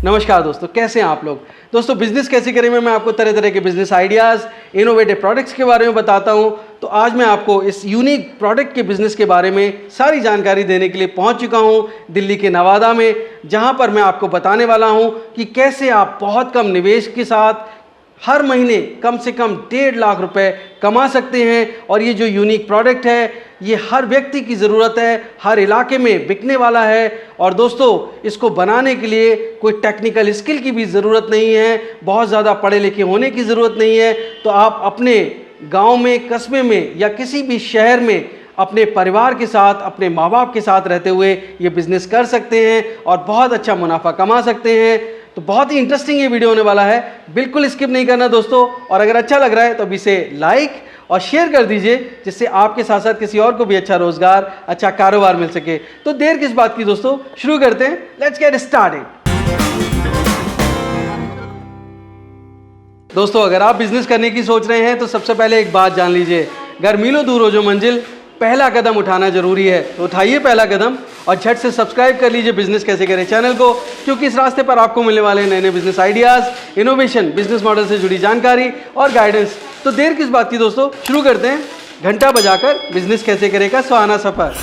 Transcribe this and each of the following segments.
नमस्कार दोस्तों, कैसे हैं आप लोग। दोस्तों, बिजनेस कैसे करें में मैं आपको तरह तरह के बिजनेस आइडियाज़, इनोवेटिव प्रोडक्ट्स के बारे में बताता हूं। तो आज मैं आपको इस यूनिक प्रोडक्ट के बिजनेस के बारे में सारी जानकारी देने के लिए पहुंच चुका हूं दिल्ली के नवादा में, जहां पर मैं आपको बताने वाला हूं कि कैसे आप बहुत कम निवेश के साथ हर महीने कम से कम 1.5 लाख रुपए कमा सकते हैं। और ये जो यूनिक प्रोडक्ट है, ये हर व्यक्ति की ज़रूरत है, हर इलाके में बिकने वाला है। और दोस्तों, इसको बनाने के लिए कोई टेक्निकल स्किल की भी ज़रूरत नहीं है, बहुत ज़्यादा पढ़े लिखे होने की ज़रूरत नहीं है। तो आप अपने गांव में, कस्बे में या किसी भी शहर में अपने परिवार के साथ, अपने माँ बाप के साथ रहते हुए ये बिज़नेस कर सकते हैं और बहुत अच्छा मुनाफा कमा सकते हैं। तो बहुत ही इंटरेस्टिंग ये वीडियो होने वाला है, बिल्कुल स्किप नहीं करना दोस्तों। और अगर अच्छा लग रहा है तो अभी इसे लाइक और शेयर कर दीजिए, जिससे आपके साथ साथ किसी और को भी अच्छा रोजगार, अच्छा कारोबार मिल सके। तो देर किस बात की दोस्तों, शुरू करते हैं। Let's get started. दोस्तों, अगर आप बिजनेस करने की सोच रहे हैं तो सबसे पहले एक बात जान लीजिए, घर मीलों दूर हो जो मंजिल, पहला कदम उठाना जरूरी है। तो उठाइए पहला कदम और झट से सब्सक्राइब कर लीजिए बिजनेस कैसे करें चैनल को, क्योंकि इस रास्ते पर आपको मिलने वाले नए नए business ideas, innovation, business model से जुड़ी जानकारी और गाइडेंस। तो देर किस बात की दोस्तों, शुरू करते हैं घंटा बजाकर बिजनेस कैसे करें का सुहाना सफर।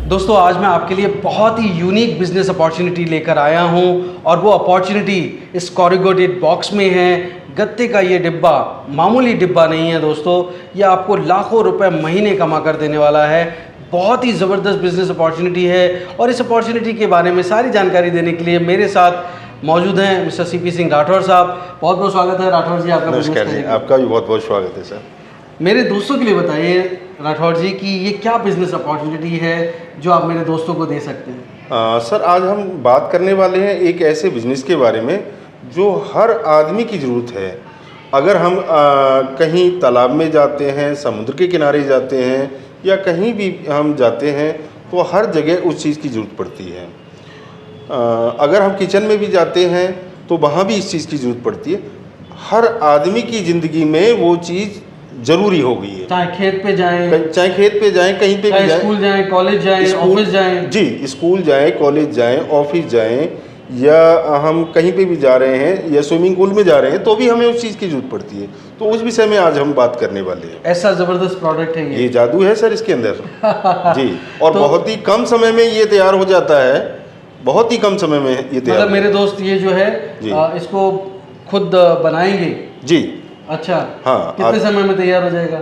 दोस्तों, आज मैं आपके लिए बहुत ही यूनिक बिजनेस अपॉर्चुनिटी लेकर आया हूं, और वो अपॉर्चुनिटी इस कॉरिगेटेड बॉक्स में है। गत्ते का ये डिब्बा मामूली डिब्बा नहीं है दोस्तों, ये आपको लाखों रुपए महीने कमा कर देने वाला है। बहुत ही ज़बरदस्त बिजनेस अपॉर्चुनिटी है। और इस अपॉर्चुनिटी के बारे में सारी जानकारी देने के लिए मेरे साथ मौजूद हैं मिस्टर सीपी सिंह राठौर साहब। बहुत बहुत स्वागत है राठौर जी आपका। नमस्कार जी, आपका भी बहुत बहुत स्वागत है सर। मेरे दोस्तों के लिए बताइए राठौर जी कि ये क्या बिजनेस अपॉर्चुनिटी है जो आप मेरे दोस्तों को दे सकते हैं। सर, आज हम बात करने वाले हैं एक ऐसे बिजनेस के बारे में जो हर आदमी की ज़रूरत है। अगर हम कहीं तालाब में जाते हैं, समुद्र के किनारे जाते हैं, या कहीं भी हम जाते हैं, तो हर जगह उस चीज़ की ज़रूरत पड़ती है। अगर हम किचन में भी जाते हैं तो वहाँ भी इस चीज़ की ज़रूरत पड़ती है। हर आदमी की ज़िंदगी में वो चीज़ ज़रूरी हो गई है। चाहे खेत पे जाएं, कहीं पे भी जाएं, स्कूल जाएं, कॉलेज जाएं, ऑफिस जाएं। जी, स्कूल जाएं, कॉलेज जाएं, ऑफिस जाएं, या हम कहीं पे भी जा रहे हैं या स्विमिंग पूल में जा रहे हैं, तो भी हमें उस चीज़ की ज़रूरत पड़ती है। तो उस विषय में आज हम बात करने वाले हैं। ऐसा ज़बरदस्त प्रोडक्ट है ये जादू है सर इसके अंदर। जी, और तो बहुत ही कम समय में ये तैयार हो जाता है, बहुत ही कम समय में ये तैयार। मतलब मेरे दोस्त ये जो है इसको खुद बनाएंगे जी। अच्छा, हाँ। कितने समय में तैयार हो जाएगा?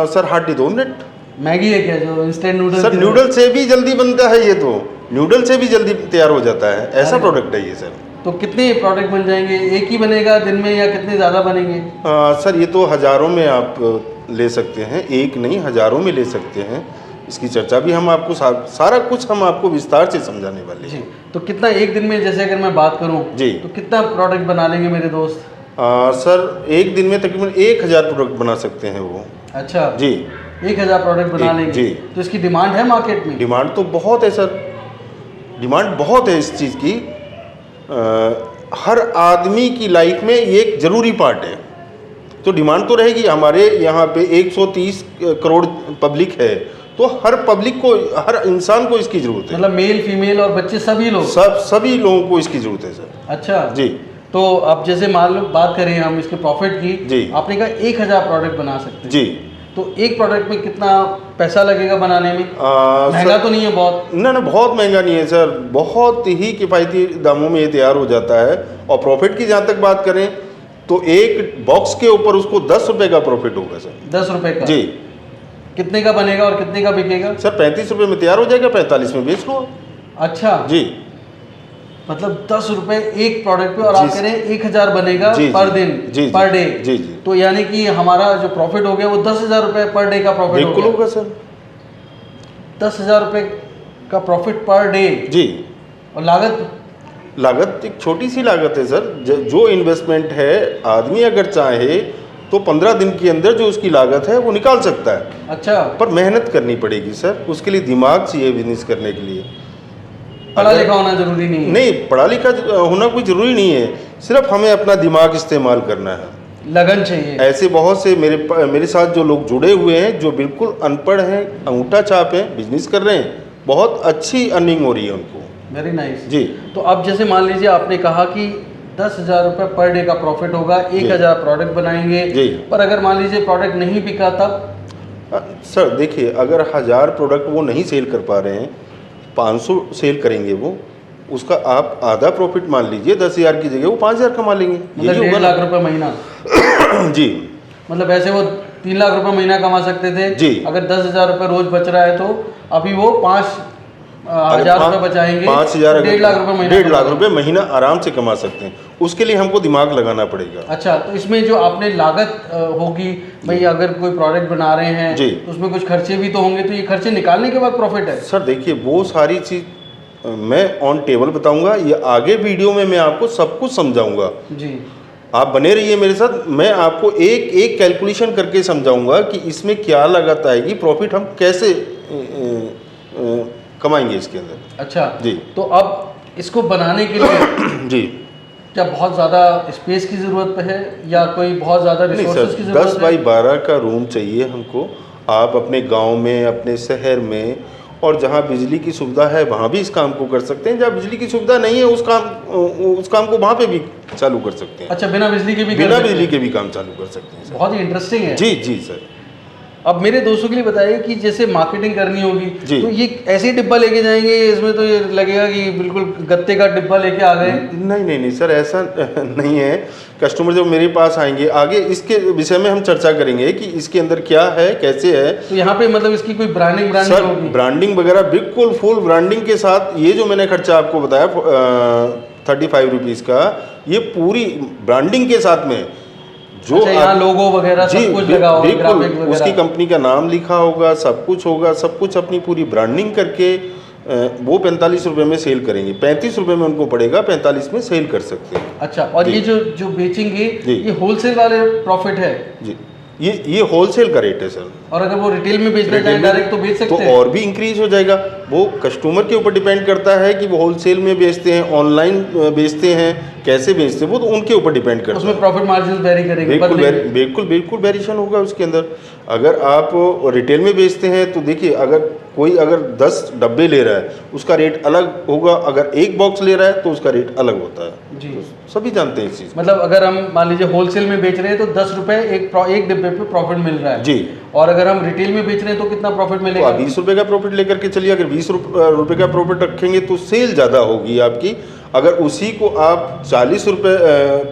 Sir, hardly 2 minute. मैगी है क्या जो इंस्टेंट नूडल? सर, नूडल से भी जल्दी बनता है ये, तो नूडल से भी जल्दी तैयार हो जाता है, ऐसा प्रोडक्ट है ये सर। तो कितने प्रोडक्ट बन जाएंगे? एक ही बनेगा दिन में या कितने ज़्यादा बनेंगे? सर, ये तो हज़ारों में आप ले सकते हैं, एक नहीं हज़ारों में ले सकते हैं। इसकी चर्चा भी हम आपको सारा कुछ हम आपको विस्तार से समझाने वाले हैं। तो कितना एक दिन में, जैसे अगर मैं बात करूं जी, तो कितना प्रोडक्ट बना लेंगे मेरे दोस्त? सर, एक दिन में तकरीबन 1000 प्रोडक्ट बना सकते हैं वो। अच्छा जी, 1000 प्रोडक्ट बना लेंगे जी। तो इसकी डिमांड है मार्केट में? डिमांड तो बहुत है सर, डिमांड बहुत है इस चीज़ की। हर आदमी की लाइफ में ये एक ज़रूरी पार्ट है, तो डिमांड तो रहेगी। हमारे यहाँ पे 130 करोड़ पब्लिक है, तो हर पब्लिक को, हर इंसान को इसकी ज़रूरत है। मतलब मेल, फीमेल और बच्चे सभी लोग? सभी लोगों को इसकी ज़रूरत है सर। अच्छा जी। तो अब जैसे मान लो बात करें हम इसके प्रॉफिट की, जी, आपने कहा 1000 प्रोडक्ट बना सकते हैं। जी। तो एक प्रोडक्ट में कितना पैसा लगेगा बनाने में? महंगा तो नहीं है बहुत? ना, बहुत महंगा नहीं है सर, बहुत ही किफ़ायती दामों में ये तैयार हो जाता है। और प्रॉफिट की जहाँ तक बात करें तो एक बॉक्स के ऊपर उसको 10 रुपये का प्रॉफिट होगा सर। 10 रुपये का? जी। कितने का बनेगा और कितने का बिकेगा? सर, 35 रुपये में तैयार हो जाएगा, 45 में बेच लो। अच्छा जी, मतलब 10 रुपये एक प्रोडक्ट पे, और आप कह रहे हैं 1000 बनेगा पर दिन, पर डे। जी जी। तो यानी कि हमारा जो प्रॉफिट हो गया वो 10,000 रुपये पर डे का प्रॉफिट बिल्कुल होगा सर। 10,000 रुपये का प्रॉफिट पर डे। जी। और लागत एक छोटी सी लागत है सर। जो इन्वेस्टमेंट है, आदमी अगर चाहे तो 15 दिन के अंदर जो उसकी लागत है वो निकाल सकता है। अच्छा, पर मेहनत करनी पड़ेगी सर, उसके लिए दिमाग चाहिए बिजनेस करने के लिए। पढ़ा लिखा होना जरूरी नहीं है? नहीं, पढ़ा लिखा होना कोई ज़रूरी नहीं है, सिर्फ हमें अपना दिमाग इस्तेमाल करना है, लगन चाहिए। ऐसे बहुत से मेरे साथ जो लोग जुड़े हुए हैं जो बिल्कुल अनपढ़ हैं, अंगूठा छाप हैं, बिजनेस कर रहे हैं, बहुत अच्छी अर्निंग हो रही है उनको। वेरी नाइस जी। तो अब जैसे मान लीजिए आपने कहा कि 10,000 रुपये पर डे का प्रॉफिट होगा, 1,000 प्रोडक्ट बनाएंगे जी। पर अगर मान लीजिए प्रोडक्ट नहीं बिका तब? सर देखिए, अगर 1000 प्रोडक्ट वो नहीं सेल कर पा रहे हैं, 500 सेल करेंगे वो, उसका आप आधा प्रॉफिट मान लीजिए, 10,000 की जगह वो 5,000 कमा लेंगे। मतलब 1.5 लाख रुपए महीना। जी। मतलब ऐसे वो 3 लाख रुपए महीना कमा सकते थे जी। अगर 10,000 रुपये रोज बच रहा है तो अभी वो 5,000 रुपये बचाएंगे, 5,000 1.5 लाख रुपए महीना। 1.5 लाख रुपए महीना आराम से कमा सकते हैं। उसके लिए हमको दिमाग लगाना पड़ेगा। अच्छा, तो इसमें जो आपने लागत होगी भाई, अगर कोई प्रोडक्ट बना रहे हैं जी। तो उसमें कुछ खर्चे भी तो होंगे, तो ये खर्चे निकालने के बाद प्रॉफिट है? सर देखिए, वो सारी चीज़ मैं ऑन टेबल बताऊंगा, ये आगे वीडियो में मैं आपको सब कुछ समझाऊंगा। जी। आप बने रहिए मेरे साथ, मैं आपको एक एक कैलकुलेशन करके समझाऊंगा कि इसमें क्या लागत आएगी, प्रॉफिट हम कैसे कमाएंगे इसके अंदर। अच्छा जी। तो अब इसको बनाने के लिए जी क्या बहुत ज़्यादा स्पेस की ज़रूरत है या कोई बहुत ज़्यादा नहीं रिसोर्सेज सर, की ज़रूरत 10 है? बाई 12 का रूम चाहिए हमको। आप अपने गांव में, अपने शहर में, और जहां बिजली की सुविधा है वहां भी इस काम को कर सकते हैं। जहां बिजली की सुविधा नहीं है उस काम को वहां पे भी चालू कर सकते हैं। अच्छा, बिना बिजली के भी कर बिना सकते बिजली हैं? के भी काम चालू कर सकते हैं सर। बहुत ही इंटरेस्टिंग है। जी जी सर। अब मेरे दोस्तों के लिए बताइए कि जैसे मार्केटिंग करनी होगी जी। तो ये ऐसे ही डिब्बा लेके जाएंगे, इसमें तो ये लगेगा कि बिल्कुल गत्ते का डिब्बा लेके आ गए। नहीं नहीं नहीं सर, ऐसा नहीं है। कस्टमर जब मेरे पास आएंगे, आगे इसके विषय में हम चर्चा करेंगे कि इसके अंदर क्या है, कैसे है। तो यहाँ पे मतलब इसकी कोई ब्रांडिंग सर होगी? ब्रांडिंग वगैरह बिल्कुल फुल ब्रांडिंग के साथ। ये जो मैंने खर्चा आपको बताया 35 रुपीज़ का, ये पूरी ब्रांडिंग के साथ में जो अच्छा, यहाँ लोगो वगैरह सब कुछ लगा होगा, ग्राफिक्स बिल्कुल वगैरह। उसकी कंपनी का नाम लिखा होगा, सब कुछ होगा, सब कुछ अपनी पूरी ब्रांडिंग करके वो 45 रुपये में सेल करेंगे। 35 रुपये में उनको पड़ेगा, 45 में सेल कर सकते हैं। अच्छा, और जी। ये जो बेचेंगे जी। ये होलसेल वाले प्रॉफिट है? जी, ये होलसेल का रेट है सर। और अगर वो रिटेल में बेचना चाहे रिटेल में डायरेक्ट तो बेच सकते तो हैं? और भी इंक्रीज हो जाएगा। वो कस्टमर के ऊपर डिपेंड करता है कि वो होलसेल में बेचते हैं, ऑनलाइन बेचते हैं, कैसे बेचते हैं, वो तो उनके ऊपर डिपेंड करता है। उसमें प्रॉफिट मार्जिन वेरी करेंगे? बिल्कुल वेरिएशन होगा उसके अंदर। अगर आप रिटेल में बेचते हैं तो देखिए, अगर 10 डब्बे ले रहा है उसका रेट अलग होगा, अगर एक बॉक्स ले रहा है तो उसका रेट अलग होता है। जी। तो सभी जानते हैं इस चीज़। मतलब अगर हम मान लीजिए होलसेल में बेच रहे हैं तो 10 रुपए एक डिब्बे पे प्रॉफिट मिल रहा है जी। और अगर हम रिटेल में बेच रहे हैं तो कितना प्रॉफिट तो मिलेगा? आप 20 रुपये का प्रॉफिट लेकर के चलिए। अगर 20 रुपये का प्रॉफिट रखेंगे तो सेल ज़्यादा होगी आपकी। अगर उसी को आप 40 रुपये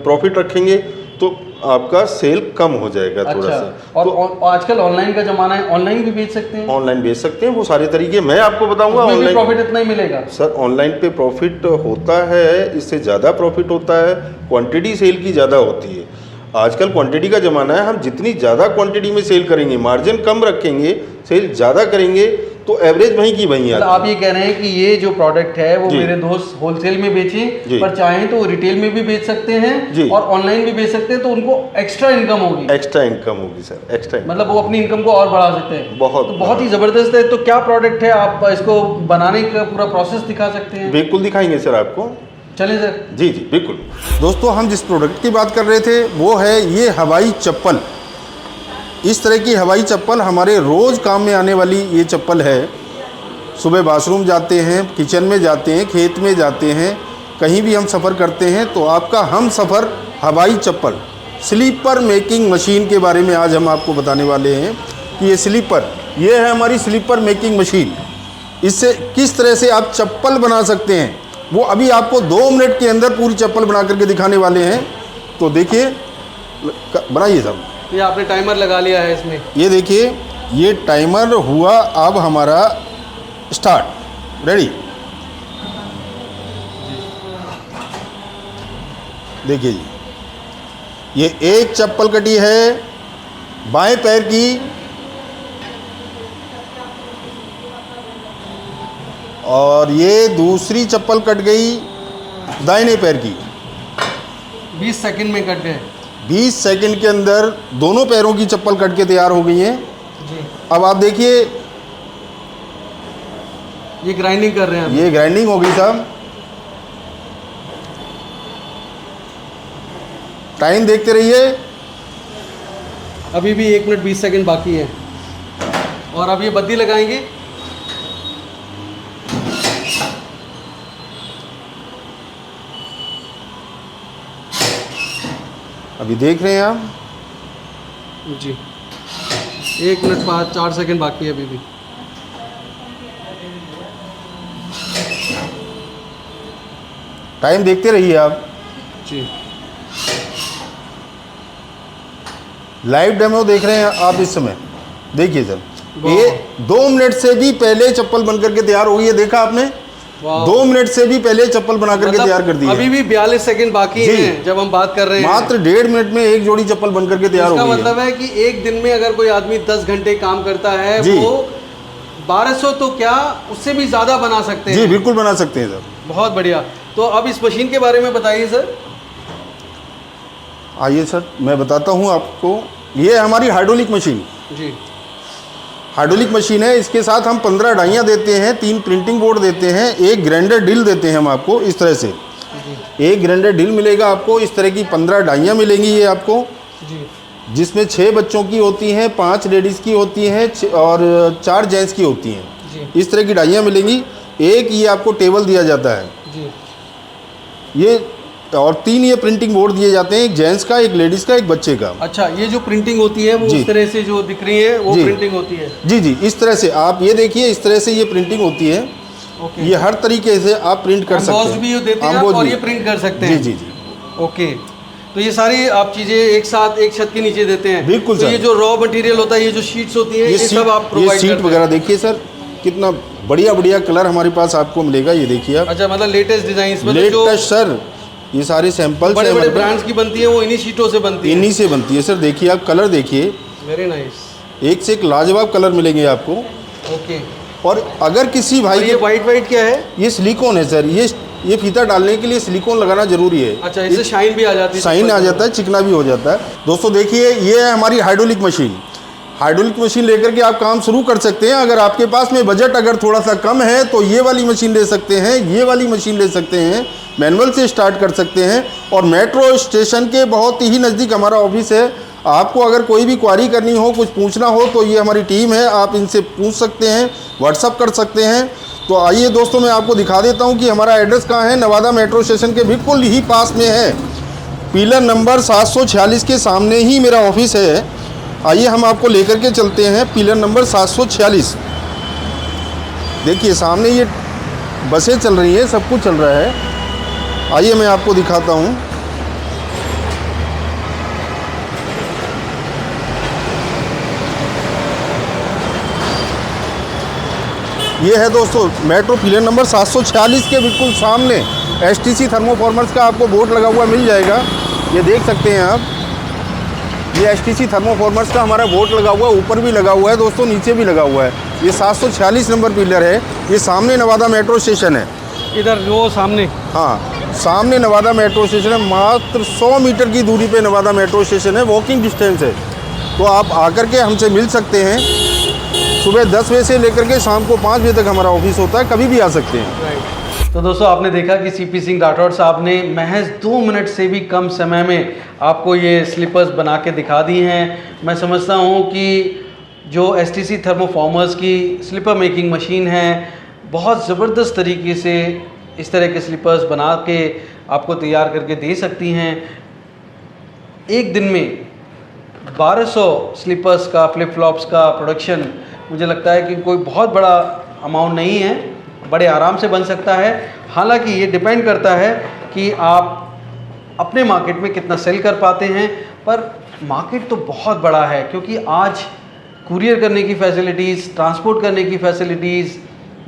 प्रॉफिट रखेंगे तो आपका सेल कम हो जाएगा थोड़ा अच्छा, सा। और आजकल ऑनलाइन का जमाना है, ऑनलाइन भी बेच सकते हैं? ऑनलाइन बेच सकते हैं, वो सारे तरीके मैं आपको बताऊंगा। उसमें भी ऑनलाइन प्रॉफिट इतना ही मिलेगा? सर ऑनलाइन पे प्रॉफिट होता है, इससे ज़्यादा प्रॉफिट होता है। क्वांटिटी सेल की ज़्यादा होती है। आजकल क्वांटिटी का ज़माना है। हम जितनी ज़्यादा क्वांटिटी में सेल करेंगे, मार्जिन कम रखेंगे, सेल ज़्यादा करेंगे तो एवरेज वहीं की वहीं मतलब आती आप ये कह रहे हैं कि ये जो प्रोडक्ट है वो जी। मेरे दोस्त होलसेल में बेचें, जी। पर चाहें तो रिटेल में भी बेच सकते हैं जी। और ऑनलाइन भी बेच सकते हैं, तो उनको एक्स्ट्रा इनकम होगी। एक्स्ट्रा इनकम होगी सर, एक्स्ट्रा मतलब वो अपनी इनकम को और बढ़ा सकते हैं। बहुत तो बहुत ही ज़बरदस्त है। तो क्या प्रोडक्ट है, आप इसको बनाने का पूरा प्रोसेस दिखा सकते हैं? बिल्कुल दिखाएंगे सर आपको। चलें सर। जी जी बिल्कुल। दोस्तों, हम जिस प्रोडक्ट की बात कर रहे थे वो है ये हवाई चप्पल। इस तरह की हवाई चप्पल हमारे रोज़ काम में आने वाली ये चप्पल है। सुबह बाथरूम जाते हैं, किचन में जाते हैं, खेत में जाते हैं, कहीं भी हम सफ़र करते हैं तो आपका हम सफ़र हवाई चप्पल स्लीपर मेकिंग मशीन के बारे में आज हम आपको बताने वाले हैं कि ये स्लीपर, ये है हमारी स्लीपर मेकिंग मशीन। इससे किस तरह से आप चप्पल बना सकते हैं वो अभी आपको 2 मिनट के अंदर पूरी चप्पल बना करके दिखाने वाले हैं। तो देखिए, बनाइए साहब। ये आपने टाइमर लगा लिया है इसमें? ये देखिए, ये टाइमर हुआ अब हमारा स्टार्ट, रेडी। देखिए जी, ये एक चप्पल कटी है बाएं पैर की और ये दूसरी चप्पल कट गई दाहिने पैर की। 20 सेकंड में कट गए? 20 सेकंड के अंदर दोनों पैरों की चप्पल कट के तैयार हो गई हैं। जी। अब आप देखिए, ये ग्राइंडिंग कर रहे हैं? ये ग्राइंडिंग हो गई साहब। टाइम देखते रहिए। अभी भी 1 मिनट 20 सेकंड बाकी है और अब ये बत्ती लगाएंगे। अभी देख रहे हैं आप। जी 1 मिनट 4 सेकंड बाकी है अभी भी। टाइम देखते रहिए आप। जी लाइव डेमो देख रहे हैं आप इस समय। देखिए सर, वाह। ये 2 मिनट से भी पहले चप्पल बन करके तैयार हो गई है। देखा आपने, वाह। 2 मिनट से भी पहले चप्पल बना करके तैयार कर दी है। अभी भी 42 सेकंड बाकी जी। हैं जब हम बात कर रहे हैं। मात्र 1.5 मिनट में एक जोड़ी चप्पल बन करके तैयार हो इसका गई है। मतलब है कि एक दिन में अगर कोई आदमी 10 घंटे काम करता है जी। वो 1200 तो क्या उससे भी ज़्यादा बना सकते हैं। जी बिल्कुल बना सकते हैं सर। बहुत बढ़िया। तो अब इस मशीन के बारे में बताइए सर। आइए सर, मैं बताता हूँ आपको। ये है हमारी हाइड्रोलिक मशीन। जी हाइड्रोलिक मशीन है। इसके साथ हम 15 डाइयाँ देते हैं, 3 प्रिंटिंग बोर्ड देते हैं, 1 ग्राइंडर ड्रिल देते हैं हम आपको इस तरह से। जी 1 ग्राइंडर ड्रिल मिलेगा आपको, इस तरह की 15 डाइयाँ मिलेंगी ये आपको, जी जिसमें 6 बच्चों की होती हैं, 5 लेडीज़ की होती हैं और 4 जेंट्स की होती हैं। जी इस तरह की डाइयाँ मिलेंगी। एक ये आपको टेबल दिया जाता है, जी ये, और 3 ये प्रिंटिंग बोर्ड दिए जाते हैं, एक जेंट्स का, एक लेडीज़ का, एक बच्चे का। अच्छा, ये जो प्रिंटिंग होती है वो जी। उस तरह से जो दिख रही है वो जी। प्रिंटिंग होती है। जी जी, इस तरह से आप ये देखिए, इस तरह से ये प्रिंटिंग होती है। ओके। ये हर तरीके से आप प्रिंट कर सकते एम्बॉस्ड हैं। भी ये देते हैं आप एम्बॉस्ड और भी। ये प्रिंट कर सकते जी हैं। जी जी ओके, तो ये सारी आप चीज़ें एक साथ एक छत के नीचे देते हैं। बिल्कुल तो सर। ये जो रॉ मटेरियल होता है, ये जो शीट्स होती है, ये सब आप ये प्रोवाइड सीट करते हैं। वगैरह देखिए सर, कितना बढ़िया बढ़िया कलर हमारे पास आपको मिलेगा। ये देखिए आप, अच्छा, मतलब लेटेस्ट डिजाइन में जो लेटेस्ट सर, ये सारे सैंपल्स बड़े हैं बड़े हमारे पास। ब्रांड्स की बनती है वो इन्हीं शीटों से बनती है। इन्हीं से बनती है सर। देखिए आप, कलर देखिए, वेरी नाइस। एक से एक लाजवाब कलर मिलेंगे आपको। ओके, और अगर किसी और भाई ये वाइट क्या है? ये सिलिकॉन है सर। ये फीता डालने के लिए सिलिकॉन लगाना जरूरी है। अच्छा, इससे शाइन भी आ जाती है। साइन आ जाता है, चिकना भी हो जाता है। दोस्तों देखिए, ये है हमारी हाइड्रोलिक मशीन। हाइड्रोलिक मशीन लेकर के आप काम शुरू कर सकते हैं। अगर आपके पास में बजट अगर थोड़ा सा कम है तो ये वाली मशीन ले सकते हैं, ये वाली मशीन ले सकते हैं, मैनुअल से स्टार्ट कर सकते हैं। और मेट्रो स्टेशन के बहुत ही नज़दीक हमारा ऑफिस है। आपको अगर कोई भी क्वारी करनी हो, कुछ पूछना हो, तो ये हमारी टीम है, आप इनसे पूछ सकते हैं, व्हाट्सअप कर सकते हैं। तो आइए दोस्तों, मैं आपको दिखा देता हूँ कि हमारा एड्रेस कहाँ है। नवादा मेट्रो स्टेशन के बिल्कुल ही पास में है, पिलर नंबर 746 के सामने ही मेरा ऑफिस है। आइए हम आपको लेकर के चलते हैं पिलर नंबर 746। देखिए सामने ये बसें चल रही हैं, सब कुछ चल रहा है। आइए मैं आपको दिखाता हूँ। ये है दोस्तों मेट्रो पिलर नंबर 746 के बिल्कुल सामने एसटीसी थर्मोफॉर्मर्स का आपको बोर्ड लगा हुआ मिल जाएगा। ये देख सकते हैं आप, ये एसटीसी थर्मोफॉर्मर्स का हमारा बोर्ड लगा हुआ है। ऊपर भी लगा हुआ है दोस्तों, नीचे भी लगा हुआ है। ये 746 नंबर पिलर है। ये सामने नवादा मेट्रो स्टेशन है। इधर जो सामने, हाँ, सामने नवादा मेट्रो स्टेशन है। मात्र 100 मीटर की दूरी पे नवादा मेट्रो स्टेशन है, वॉकिंग डिस्टेंस है। तो आप आकर के हमसे मिल सकते हैं। सुबह 10 बजे से लेकर के शाम को 5 बजे तक हमारा ऑफिस होता है, कभी भी आ सकते हैं। राइट। तो दोस्तों आपने देखा कि सीपी सिंह राठौड़ साहब ने महज 2 मिनट से भी कम समय में आपको ये स्लीपर्स बना के दिखा दी हैं। मैं समझता हूँ कि जो एसटीसी थर्मोफॉर्मर्स की स्लीपर मेकिंग मशीन है, बहुत ज़बरदस्त तरीके से इस तरह के स्लीपर्स बना के आपको तैयार करके दे सकती हैं। एक दिन में 1200 स्लीपर्स का, फ्लिप फ्लॉप्स का प्रोडक्शन, मुझे लगता है कि कोई बहुत बड़ा अमाउंट नहीं है, बड़े आराम से बन सकता है। हालांकि ये डिपेंड करता है कि आप अपने मार्केट में कितना सेल कर पाते हैं। पर मार्केट तो बहुत बड़ा है, क्योंकि आज कुरियर करने की फैसिलिटीज़, ट्रांसपोर्ट करने की फैसिलिटीज़,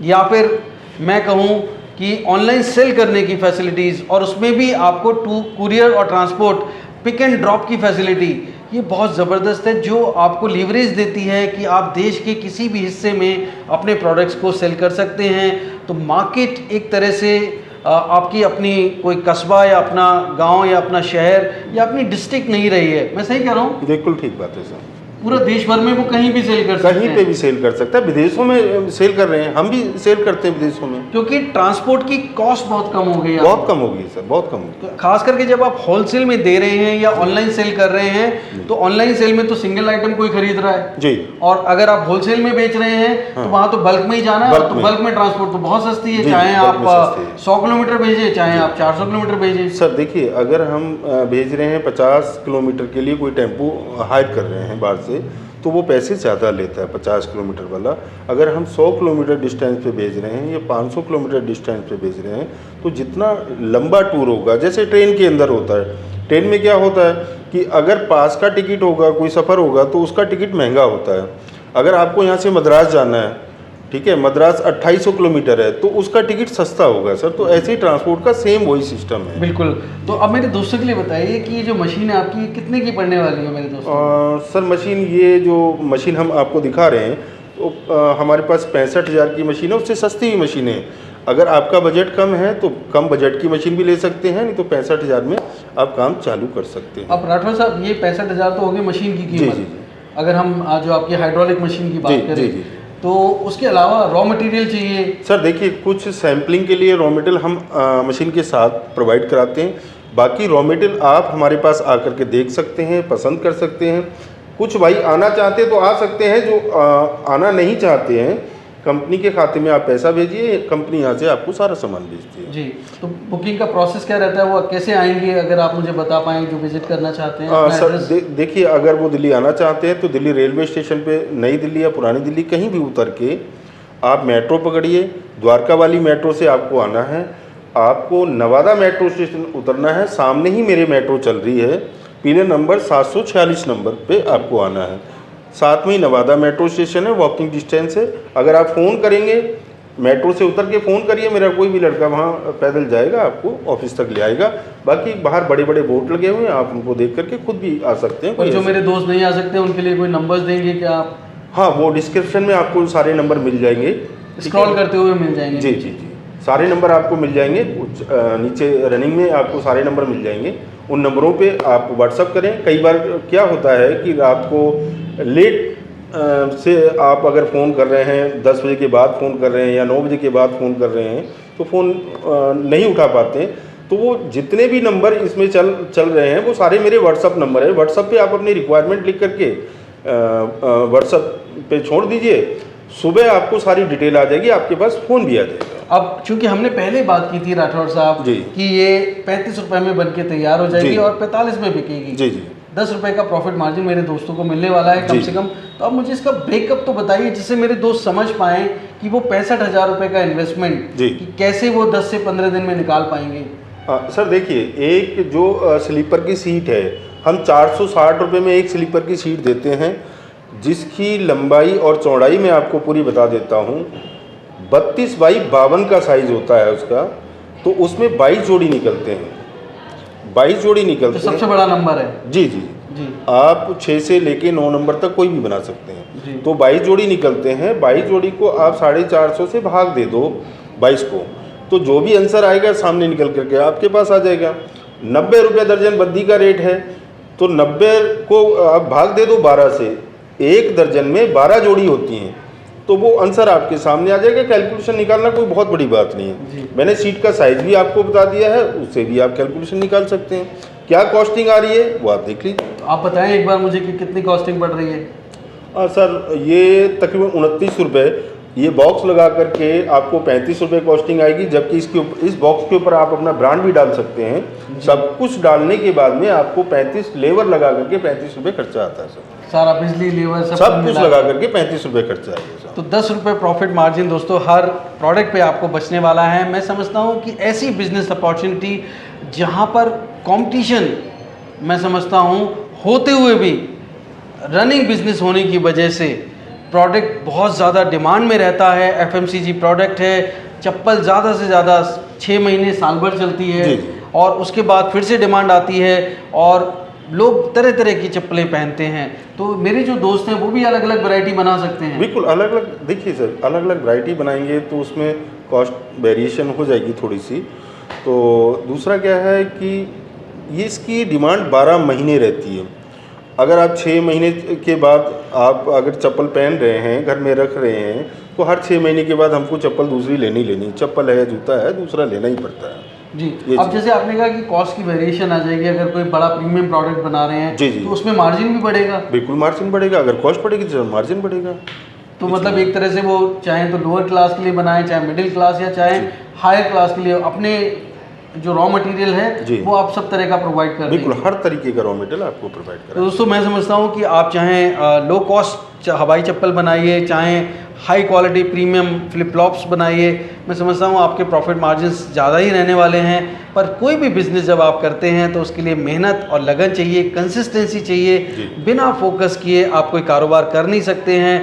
या फिर मैं कहूँ कि ऑनलाइन सेल करने की फैसिलिटीज़, और उसमें भी आपको कुरियर और ट्रांसपोर्ट, पिक एंड ड्रॉप की फैसिलिटी, ये बहुत ज़बरदस्त है, जो आपको लीवरेज देती है कि आप देश के किसी भी हिस्से में अपने प्रोडक्ट्स को सेल कर सकते हैं। तो मार्केट एक तरह से आपकी अपनी कोई कस्बा या अपना गांव या अपना शहर या अपनी डिस्ट्रिक्ट नहीं रही है। मैं सही कह रहा हूँ? बिल्कुल ठीक बात है सर। पूरा देश भर में वो कहीं भी सेल कर सकते हैं, कहीं पे भी सेल कर सकता है। विदेशों में सेल कर रहे हैं, हम भी सेल करते हैं विदेशों में, क्योंकि ट्रांसपोर्ट की कॉस्ट बहुत कम हो गई है। बहुत कम होगी सर, बहुत कम होगी। खास करके जब आप होलसेल में दे रहे हैं या ऑनलाइन सेल कर रहे हैं, तो ऑनलाइन सेल में तो सिंगल आइटम कोई खरीद रहा है जी, और अगर आप होलसेल में बेच रहे हैं तो वहां तो बल्क में ही जाना है, तो बल्क में ट्रांसपोर्ट तो बहुत सस्ती है, जी, चाहे बल्क में आप सस्ती है। 100 किलोमीटर भेजें, चाहे आप 400 किलोमीटर भेजें। सर देखिए, अगर हम भेज रहे हैं 50 किलोमीटर के लिए, कोई टेम्पो हायर कर रहे हैं बाहर से, तो वो पैसे ज़्यादा लेता है 50 किलोमीटर वाला। अगर हम 100 किलोमीटर डिस्टेंस पे भेज रहे हैं या 500 किलोमीटर डिस्टेंस पे भेज रहे हैं, तो जितना लंबा टूर होगा, जैसे ट्रेन के अंदर होता है, ट्रेन में क्या होता है कि अगर पास का टिकट होगा, कोई सफ़र होगा, तो उसका टिकट महंगा होता है। अगर आपको यहाँ से मद्रास जाना है, ठीक है, मद्रास 2800 किलोमीटर है, तो उसका टिकट सस्ता होगा सर। तो ऐसे ही ट्रांसपोर्ट का सेम वही सिस्टम है। बिल्कुल। तो अब मेरे दोस्तों के लिए बताइए कि ये जो मशीन है आपकी कितने की पड़ने वाली है मेरे दोस्तों? सर मशीन, ये जो मशीन हम आपको दिखा रहे हैं, तो हमारे पास 65,000 की मशीन है, उससे सस्ती भी मशीन है। अगर आपका बजट कम है तो कम बजट की मशीन भी ले सकते हैं, नहीं तो 65,000 में आप काम चालू कर सकते हैं। अब राठौर साहब, ये 65,000 तो होगी मशीन की कीमत। जी। अगर हम जो आपकी हाइड्रोलिक मशीन की बात जी, करें, जी। तो उसके अलावा रॉ मटेरियल चाहिए। सर देखिए, कुछ सैम्पलिंग के लिए रॉ मटेरियल हम मशीन के साथ प्रोवाइड कराते हैं। बाकी रॉ मटेरियल आप हमारे पास आकर के देख सकते हैं, पसंद कर सकते हैं। कुछ भाई आना चाहते हैं तो आ सकते हैं, जो आना नहीं चाहते हैं, कंपनी के खाते में आप पैसा भेजिए, कंपनी यहाँ से आपको सारा सामान भेजती है। जी। तो बुकिंग का प्रोसेस क्या रहता है, वो कैसे आएंगे, अगर आप मुझे बता पाएँ जो विजिट करना चाहते हैं अपना सर एड्रेस? देखिए, अगर वो दिल्ली आना चाहते हैं तो दिल्ली रेलवे स्टेशन पे, नई दिल्ली या पुरानी दिल्ली, कहीं भी उतर के आप मेट्रो पकड़िए। द्वारका वाली मेट्रो से आपको आना है, आपको नवादा मेट्रो स्टेशन उतरना है, सामने ही मेरे मेट्रो चल रही है, पीले नंबर 746 नंबर पे आपको आना है। साथ में ही नवादा मेट्रो स्टेशन है, वॉकिंग डिस्टेंस है। अगर आप फ़ोन करेंगे, मेट्रो से उतर के फ़ोन करिए, मेरा कोई भी लड़का वहाँ पैदल जाएगा, आपको ऑफिस तक ले आएगा। बाकी बाहर बड़े बड़े बोर्ड लगे हुए हैं, आप उनको देख करके खुद भी आ सकते हैं। और जो मेरे दोस्त नहीं आ सकते उनके लिए कोई नंबर्स देंगे क्या आप? हाँ, वो डिस्क्रिप्शन में आपको सारे नंबर मिल जाएंगे, स्क्रॉल करते हुए मिल जाएंगे। जी, सारे नंबर आपको मिल जाएंगे। नीचे रनिंग में आपको सारे नंबर मिल जाएंगे। उन नंबरों पे आप व्हाट्सअप करें। कई बार क्या होता है कि रात को लेट से आप अगर फ़ोन कर रहे हैं, 10 बजे के बाद फ़ोन कर रहे हैं या 9 बजे के बाद फ़ोन कर रहे हैं, तो फ़ोन नहीं उठा पाते, तो वो जितने भी नंबर इसमें चल रहे हैं वो सारे मेरे व्हाट्सअप नंबर है। व्हाट्सअप पे आप अपनी रिक्वायरमेंट लिख करके व्हाट्सअप पे छोड़ दीजिए, सुबह आपको सारी डिटेल आ जाएगी, आपके पास फ़ोन भी आ जाएगा। अब चूंकि हमने पहले बात की थी राठौर साहब जी, कि ये 35 रुपए में बन के तैयार हो जाएगी जी, और 45 में बिकेगी। जी, 10 रुपए का प्रॉफिट मार्जिन मेरे दोस्तों को मिलने वाला है कम जी। से कम। तो अब मुझे इसका ब्रेकअप तो बताइए, जिससे मेरे दोस्त समझ पाएं कि वो 65,000 रुपए का इन्वेस्टमेंट जी, कि कैसे वो 10 से 15 दिन में निकाल पाएंगे। सर देखिए, एक जो स्लीपर की सीट है, हम 460 रुपये में एक स्लीपर की सीट देते हैं, जिसकी लंबाई और चौड़ाई मैं आपको पूरी बता देता हूँ। 32 बाई 52 का साइज़ होता है उसका, तो उसमें 22 जोड़ी निकलते हैं, 22 जोड़ी तो निकलते सबसे हैं। बड़ा नंबर है। जी, जी, आप 6 से लेके 9 नंबर तक कोई भी बना सकते हैं। जी। तो 22 जोड़ी निकलते हैं। 22 जोड़ी को आप 450 से भाग दे दो 22 को, तो जो भी आंसर आएगा सामने निकल करके आपके पास आ जाएगा। 90 रुपये दर्जन बद्दी का रेट है, तो 90 को आप भाग दे दो 12 से, एक दर्जन में 12 जोड़ी होती हैं, तो वो आंसर आपके सामने आ जाएगा। कैलकुलेशन निकालना कोई बहुत बड़ी बात नहीं है। मैंने सीट का साइज़ भी आपको बता दिया है, उससे भी आप कैलकुलेशन निकाल सकते हैं। क्या कॉस्टिंग आ रही है वो आप देख लीजिए। आप बताएं एक बार मुझे कि कितनी कॉस्टिंग पड़ रही है। सर ये तकरीबन 29 रुपये, ये बॉक्स लगा करके आपको 35 रुपये कॉस्टिंग आएगी, जबकि इस बॉक्स के ऊपर आप अपना ब्रांड भी डाल सकते हैं। सब कुछ डालने के बाद में आपको 35 लेबर लगा करके 35 रुपये खर्चा आता है सर। सारा बिजली, लेबर सब कुछ लगा करके 35 रुपये खर्चा आएगा सर। तो 10 रुपये प्रॉफिट मार्जिन दोस्तों हर प्रोडक्ट पे आपको बचने वाला है। मैं समझता हूँ कि ऐसी बिजनेस अपॉर्चुनिटी जहाँ पर कंपटीशन, मैं समझता हूँ होते हुए भी रनिंग बिजनेस होने की वजह से प्रोडक्ट बहुत ज़्यादा डिमांड में रहता है। एफएमसीजी प्रोडक्ट है, चप्पल ज़्यादा से ज़्यादा 6 महीने साल भर चलती है, जी। और उसके बाद फिर से डिमांड आती है और लोग तरह तरह की चप्पलें पहनते हैं। तो मेरे जो दोस्त हैं वो भी अलग अलग वैरायटी बना सकते हैं। बिल्कुल अलग अलग, देखिए सर, अलग अलग वैरायटी बनाएंगे तो उसमें कॉस्ट वेरिएशन हो जाएगी थोड़ी सी। तो दूसरा क्या है कि ये इसकी डिमांड 12 महीने रहती है। अगर आप 6 महीने के बाद आप अगर चप्पल पहन रहे हैं, घर में रख रहे हैं, तो हर 6 महीने के बाद हमको चप्पल दूसरी लेनी, चप्पल है, जूता है, दूसरा लेना ही पड़ता है। जी। अब जैसे आपने कहा कि कॉस्ट की वेरिएशन आ जाएगी, अगर कोई बड़ा प्रीमियम प्रोडक्ट बना रहे हैं जी, जी। तो उसमें मार्जिन भी बढ़ेगा। बिल्कुल मार्जिन बढ़ेगा, अगर कॉस्ट बढ़ेगी तो मार्जिन बढ़ेगा। तो मतलब एक तरह से वो चाहे तो लोअर क्लास के लिए बनाए, चाहे मिडिल क्लास या चाहे हायर क्लास के लिए, अपने जो रॉ मटेरियल है वो आप सब तरह का प्रोवाइड कर बिल्कुल हर तरीके का रॉ मटेरियल आपको प्रोवाइड करें। तो दोस्तों मैं समझता हूँ कि आप चाहे लो कॉस्ट हवाई चप्पल बनाइए, चाहे high quality premium flip flops बनाइए, मैं समझता हूँ आपके प्रॉफिट मार्जिन्स ज़्यादा ही रहने वाले हैं। पर कोई भी बिजनेस जब आप करते हैं तो उसके लिए मेहनत और लगन चाहिए, कंसिस्टेंसी चाहिए। बिना फोकस किए आप कोई कारोबार कर नहीं सकते हैं।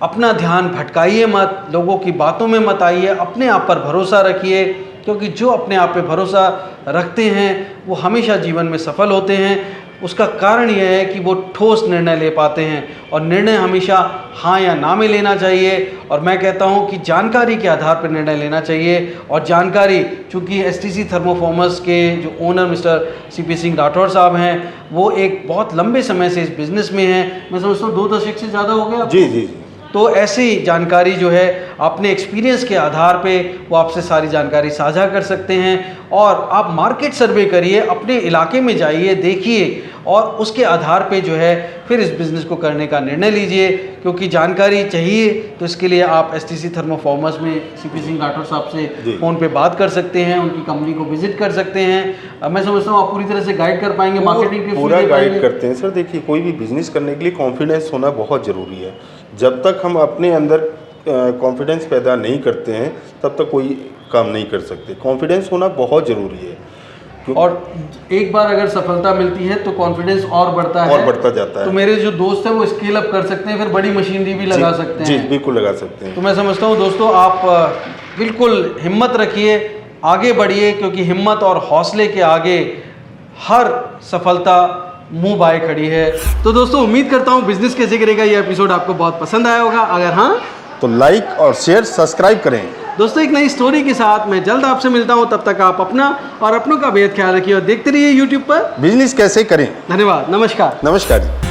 अपना ध्यान भटकाइए मत, लोगों की बातों में मत आइए, अपने आप पर भरोसा रखिए, क्योंकि जो अपने आप पे भरोसा रखते हैं वो हमेशा जीवन में सफल होते हैं। उसका कारण यह है कि वो ठोस निर्णय ले पाते हैं, और निर्णय हमेशा हाँ या ना में लेना चाहिए। और मैं कहता हूँ कि जानकारी के आधार पर निर्णय लेना चाहिए। और जानकारी, चूँकि एसटीसी थर्मोफॉर्मर्स के जो owner mister CP Singh Rathore साहब हैं, वो एक बहुत लंबे समय से इस बिज़नेस में हैं। मैं समझता हूँ 2 दशक से ज़्यादा हो गया। जी जी जी। तो ऐसी जानकारी जो है अपने एक्सपीरियंस के आधार पे वो आपसे सारी जानकारी साझा कर सकते हैं। और आप मार्केट सर्वे करिए, अपने इलाके में जाइए, देखिए, और उसके आधार पे जो है फिर इस बिज़नेस को करने का निर्णय लीजिए। क्योंकि जानकारी चाहिए तो इसके लिए आप एसटीसी थर्मोफॉर्मर्स में सीपी सिंह राठौर साहब से फ़ोन पे बात कर सकते हैं, उनकी कंपनी को विजिट कर सकते हैं। मैं समझता हूँ आप पूरी तरह से गाइड कर पाएंगे, मार्केटिंग टिप्स पूरा गाइड करते हैं सर। देखिए, कोई भी बिजनेस करने के लिए कॉन्फिडेंस होना बहुत ज़रूरी है। जब तक हम अपने अंदर कॉन्फिडेंस पैदा नहीं करते हैं तब तक कोई काम नहीं कर सकते। कॉन्फिडेंस होना बहुत ज़रूरी है। और एक बार अगर सफलता मिलती है तो कॉन्फिडेंस और बढ़ता है, और बढ़ता जाता है। तो मेरे जो दोस्त हैं वो स्केल अप कर सकते हैं, फिर बड़ी मशीनरी भी लगा सकते हैं। जी बिल्कुल लगा सकते हैं। तो मैं समझता हूँ दोस्तों आप बिल्कुल हिम्मत रखिए, आगे बढ़िए, क्योंकि हिम्मत और हौसले के आगे हर सफलता मुंह बाए खड़ी है। तो दोस्तों उम्मीद करता हूँ बिजनेस कैसे करेगा ये एपिसोड आपको बहुत पसंद आया होगा। अगर हाँ तो लाइक और शेयर सब्सक्राइब करें। दोस्तों एक नई स्टोरी के साथ मैं जल्द आपसे मिलता हूं। तब तक आप अपना और अपनों का बेहद ख्याल रखिए और देखते रहिए YouTube पर बिजनेस कैसे करें। धन्यवाद, नमस्कार। नमस्कार जी।